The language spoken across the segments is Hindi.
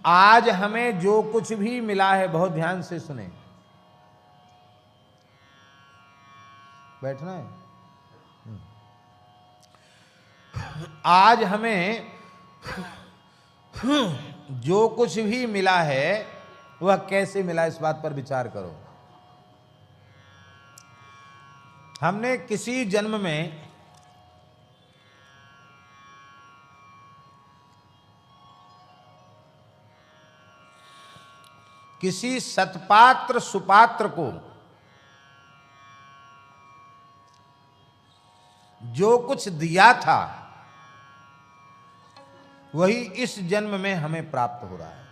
आज हमें जो कुछ भी मिला है, बहुत ध्यान से सुने, बैठना है। आज हमें जो कुछ भी मिला है वह कैसे मिला, इस बात पर विचार करो। हमने किसी जन्म में किसी सत्पात्र सुपात्र को जो कुछ दिया था वही इस जन्म में हमें प्राप्त हो रहा है।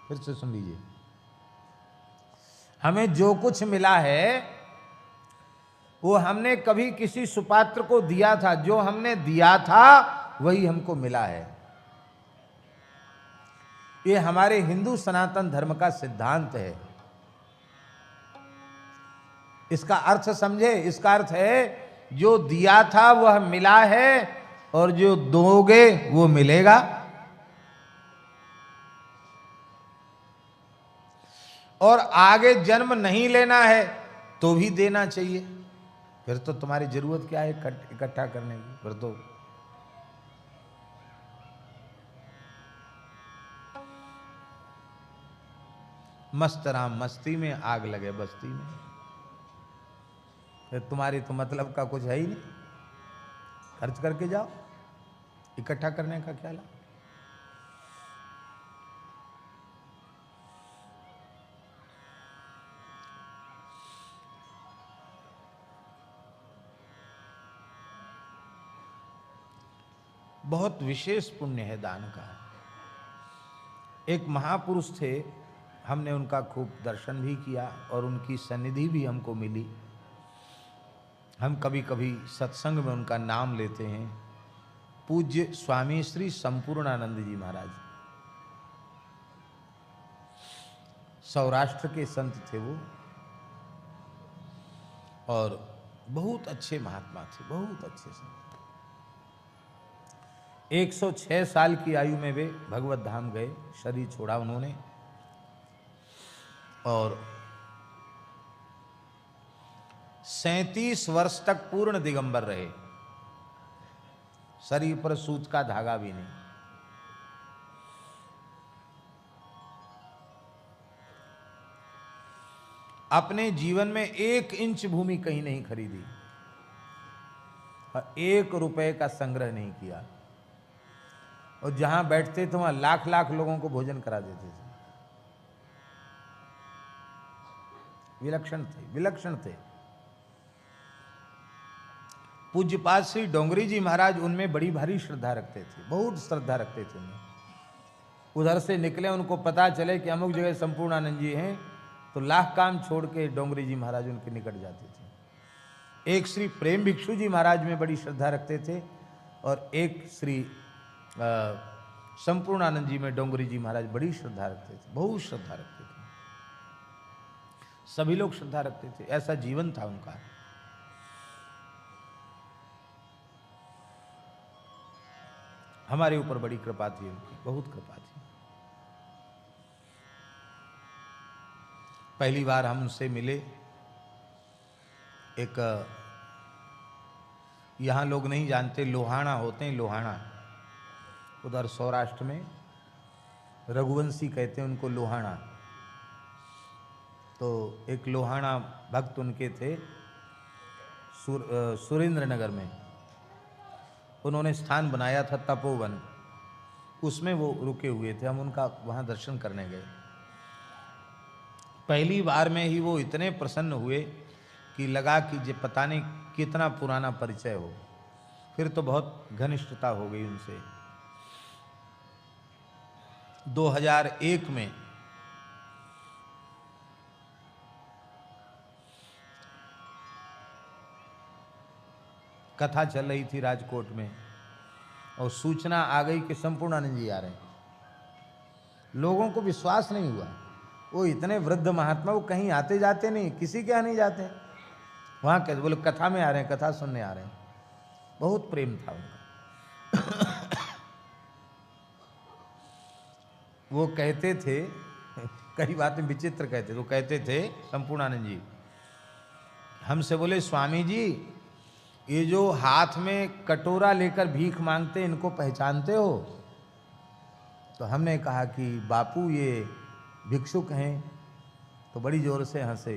फिर से सुन लीजिए, हमें जो कुछ मिला है वो हमने कभी किसी सुपात्र को दिया था, जो हमने दिया था वही हमको मिला है। ये हमारे हिंदू सनातन धर्म का सिद्धांत है। इसका अर्थ समझे, इसका अर्थ है जो दिया था वह मिला है और जो दोगे वो मिलेगा। और आगे जन्म नहीं लेना है तो भी देना चाहिए। फिर तो तुम्हारी जरूरत क्या है इकट्ठा करने की, फिर तो मस्त राम मस्ती में आग लगे बस्ती में। फिर तुम्हारी तो मतलब का कुछ है ही नहीं, खर्च करके जाओ, इकट्ठा करने का क्या लाभ। बहुत विशेष पुण्य है दान का। एक महापुरुष थे, हमने उनका खूब दर्शन भी किया और उनकी सन्निधि भी हमको मिली। हम कभी कभी सत्संग में उनका नाम लेते हैं। पूज्य स्वामी श्री संपूर्णानंद जी महाराज, सौराष्ट्र के संत थे वो, और बहुत अच्छे महात्मा थे, बहुत अच्छे संत। 106 साल की आयु में वे भगवत धाम गए, शरीर छोड़ा उन्होंने, और 37 वर्ष तक पूर्ण दिगंबर रहे, शरीर पर सूत का धागा भी नहीं। अपने जीवन में 1 इंच भूमि कहीं नहीं खरीदी और 1 रुपए का संग्रह नहीं किया, और जहां बैठते थे वहां लाख लाख लोगों को भोजन करा देते थे। विलक्षण थे, विलक्षण थे। पूज्यपाद श्री डोंगरी जी महाराज उनमें बड़ी भारी श्रद्धा रखते थे, बहुत श्रद्धा रखते थे उनमें। उधर से निकले, उनको पता चले कि अमुक जगह संपूर्णानंद जी हैं, तो लाख काम छोड़ के डोंगरी जी महाराज उनके निकट जाते थे। एक श्री प्रेम भिक्षु जी महाराज में बड़ी श्रद्धा रखते थे, और एक श्री संपूर्णानंद जी में डोंगरी जी महाराज बड़ी श्रद्धा रखते थे, बहुत श्रद्धा रखते थे। सभी लोग श्रद्धा रखते थे, ऐसा जीवन था उनका। हमारे ऊपर बड़ी कृपा थी उनकी, बहुत कृपा थी। पहली बार हम उनसे मिले, एक यहाँ लोग नहीं जानते, लोहाना होते हैं, लोहाना उधर सौराष्ट्र में रघुवंशी कहते हैं उनको, लोहाना। तो एक लोहाना भक्त उनके थे सुरेंद्र नगर में, उन्होंने स्थान बनाया था तपोवन, उसमें वो रुके हुए थे। हम उनका वहाँ दर्शन करने गए। पहली बार में ही वो इतने प्रसन्न हुए कि लगा कि जे पता नहीं कितना पुराना परिचय हो। फिर तो बहुत घनिष्ठता हो गई उनसे। 2001 में कथा चल रही थी राजकोट में, और सूचना आ गई कि संपूर्णानंद जी आ रहे हैं। लोगों को विश्वास नहीं हुआ, वो इतने वृद्ध महात्मा, वो कहीं आते जाते नहीं, किसी के यहाँ नहीं जाते, वहाँ कैसे बोले कथा में आ रहे हैं, कथा सुनने आ रहे हैं। बहुत प्रेम था उनका। वो कहते थे, कई बातें विचित्र कहते थे, वो कहते थे संपूर्णानंद जी हमसे, बोले स्वामी जी ये जो हाथ में कटोरा लेकर भीख मांगते इनको पहचानते हो? तो हमने कहा कि बापू ये भिक्षुक हैं। तो बड़ी जोर से हंसे,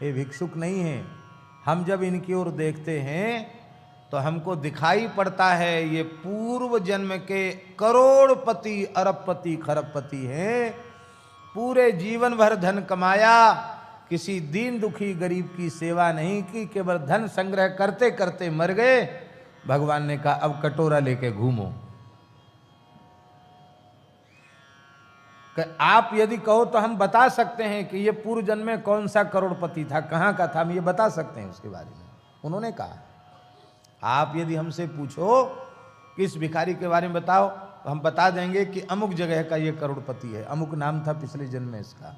ये भिक्षुक नहीं हैं, हम जब इनकी ओर देखते हैं तो हमको दिखाई पड़ता है ये पूर्व जन्म के करोड़पति अरबपति खरबपति हैं। पूरे जीवन भर धन कमाया, किसी दीन दुखी गरीब की सेवा नहीं की, केवल धन संग्रह करते करते मर गए। भगवान ने कहा अब कटोरा लेके घूमो। आप यदि कहो तो हम बता सकते हैं कि ये पूर्व जन्म में कौन सा करोड़पति था, कहाँ का था, हम ये बता सकते हैं उसके बारे में। उन्होंने कहा आप यदि हमसे पूछो किस भिखारी के बारे में बताओ तो हम बता देंगे कि अमुक जगह का ये करोड़पति है, अमुक नाम था पिछले जन्म में इसका।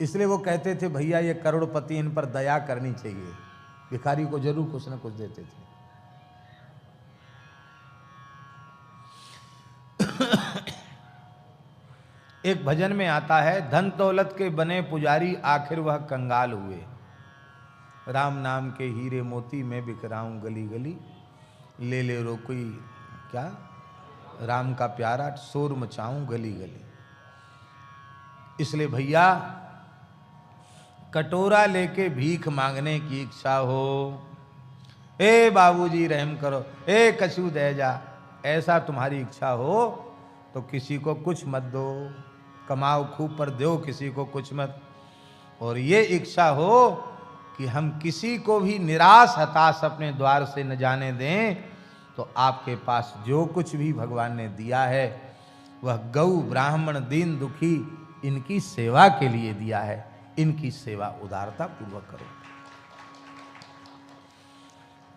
इसलिए वो कहते थे भैया ये करोड़पति, इन पर दया करनी चाहिए। भिखारी को जरूर कुछ न कुछ देते थे। एक भजन में आता है, धन दौलत के बने पुजारी आखिर वह कंगाल हुए। राम नाम के हीरे मोती मैं बिखराऊं गली गली, ले ले रो कोई क्या राम का प्यारा, शोर मचाऊं गली गली। इसलिए भैया कटोरा लेके भीख मांगने की इच्छा हो, ए बाबूजी रहम करो, ए कछु दे जा, ऐसा तुम्हारी इच्छा हो तो किसी को कुछ मत दो, कमाओ खूब पर दो किसी को कुछ मत। और ये इच्छा हो कि हम किसी को भी निराश हताश अपने द्वार से न जाने दें, तो आपके पास जो कुछ भी भगवान ने दिया है वह गौ ब्राह्मण दीन दुखी इनकी सेवा के लिए दिया है। इनकी सेवा उदारता पूर्वक करो।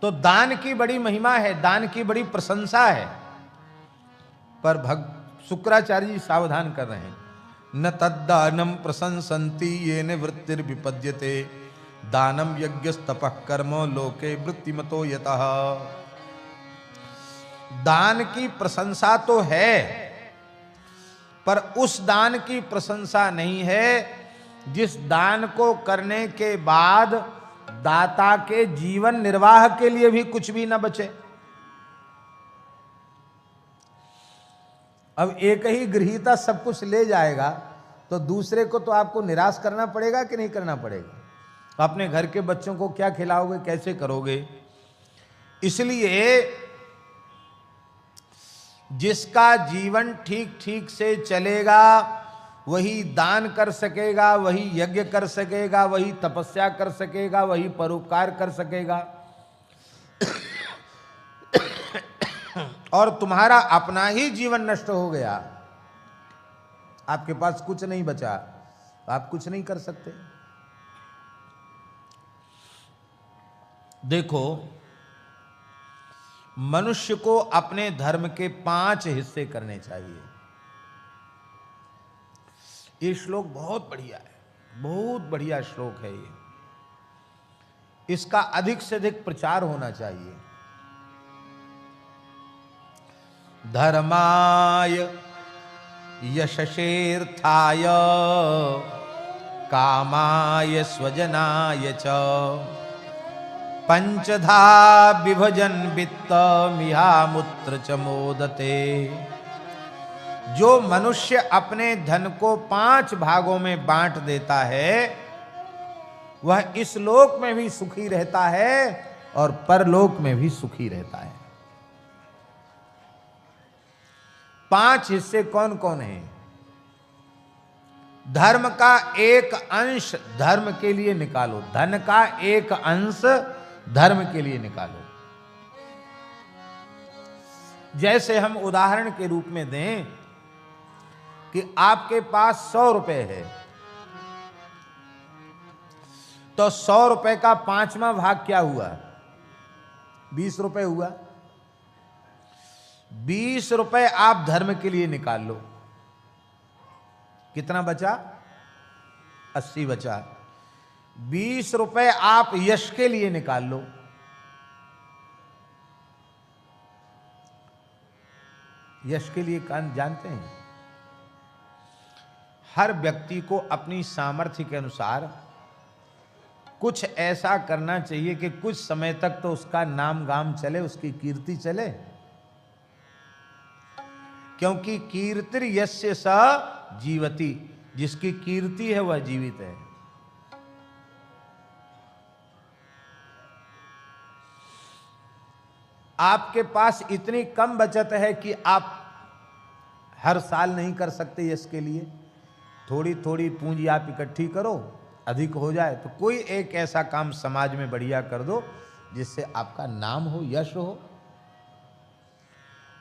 तो दान की बड़ी महिमा है, दान की बड़ी प्रशंसा है। पर शुक्राचार्य जी सावधान कर रहे हैं, न तद्दानम प्रशंसन्ति ये निवृत्तिर्विपद्यते, दानम यज्ञस्तपः कर्मो लोके वृत्तिमतो यतः। दान की प्रशंसा तो है, पर उस दान की प्रशंसा नहीं है जिस दान को करने के बाद दाता के जीवन निर्वाह के लिए भी कुछ भी न बचे। अब एक ही गृहीता सब कुछ ले जाएगा तो दूसरे को तो आपको निराश करना पड़ेगा कि नहीं करना पड़ेगा। अपने घर के बच्चों को क्या खिलाओगे, कैसे करोगे। इसलिए जिसका जीवन ठीक ठीक से चलेगा वही दान कर सकेगा, वही यज्ञ कर सकेगा, वही तपस्या कर सकेगा, वही परोपकार कर सकेगा। और तुम्हारा अपना ही जीवन नष्ट हो गया, आपके पास कुछ नहीं बचा, आप कुछ नहीं कर सकते। देखो, मनुष्य को अपने धर्म के 5 हिस्से करने चाहिए। ये श्लोक बहुत बढ़िया है, बहुत बढ़िया श्लोक है ये। इसका अधिक से अधिक प्रचार होना चाहिए। धर्माय यशसेर्थाय कामाय स्वजनाय च पंचधा विभजन वित्त मिहामुत्र च मोदते। जो मनुष्य अपने धन को 5 भागों में बांट देता है वह इस लोक में भी सुखी रहता है और परलोक में भी सुखी रहता है। 5 हिस्से कौन कौन हैं? धर्म का एक अंश धर्म के लिए निकालो, धन का एक अंश धर्म के लिए निकालो। जैसे हम उदाहरण के रूप में दें कि आपके पास 100 रुपए है, तो 100 रुपए का 5वां भाग क्या हुआ? 20 रुपए हुआ। 20 रुपए आप धर्म के लिए निकाल लो, कितना बचा? 80 बचा। 20 रुपए आप यश के लिए निकाल लो, यश के लिए कान जानते हैं, हर व्यक्ति को अपनी सामर्थ्य के अनुसार कुछ ऐसा करना चाहिए कि कुछ समय तक तो उसका नाम गाम चले, उसकी कीर्ति चले। क्योंकि कीर्तिर यस्य स जीवति, जिसकी कीर्ति है वह जीवित है। आपके पास इतनी कम बचत है कि आप हर साल नहीं कर सकते यश के लिए, थोड़ी थोड़ी पूंजी आप इकट्ठी करो, अधिक हो जाए तो कोई एक ऐसा काम समाज में बढ़िया कर दो जिससे आपका नाम हो, यश हो।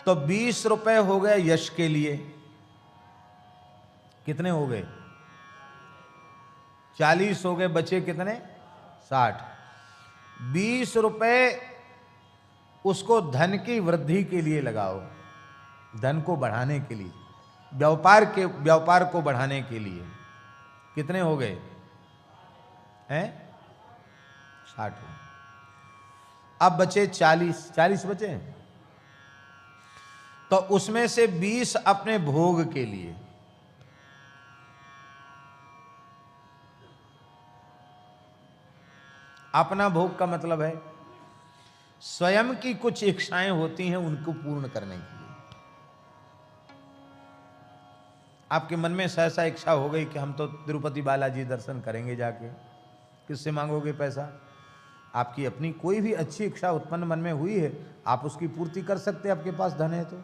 तो 20 रुपए हो गए यश के लिए, कितने हो गए? 40 हो गए, बचे कितने? 60। 20 रुपए उसको धन की वृद्धि के लिए लगाओ, धन को बढ़ाने के लिए, व्यापार को बढ़ाने के लिए। कितने हो गए हैं? 60। अब बचे 40 बचे, तो उसमें से 20 अपने भोग के लिए, अपना भोग का मतलब है स्वयं की कुछ इच्छाएं होती हैं उनको पूर्ण करने के लिए। आपके मन में सहसा इच्छा हो गई कि हम तो तिरुपति बालाजी दर्शन करेंगे जाके, किससे मांगोगे पैसा? आपकी अपनी कोई भी अच्छी इच्छा उत्पन्न मन में हुई है, आप उसकी पूर्ति कर सकते हैं, आपके पास धन है तो।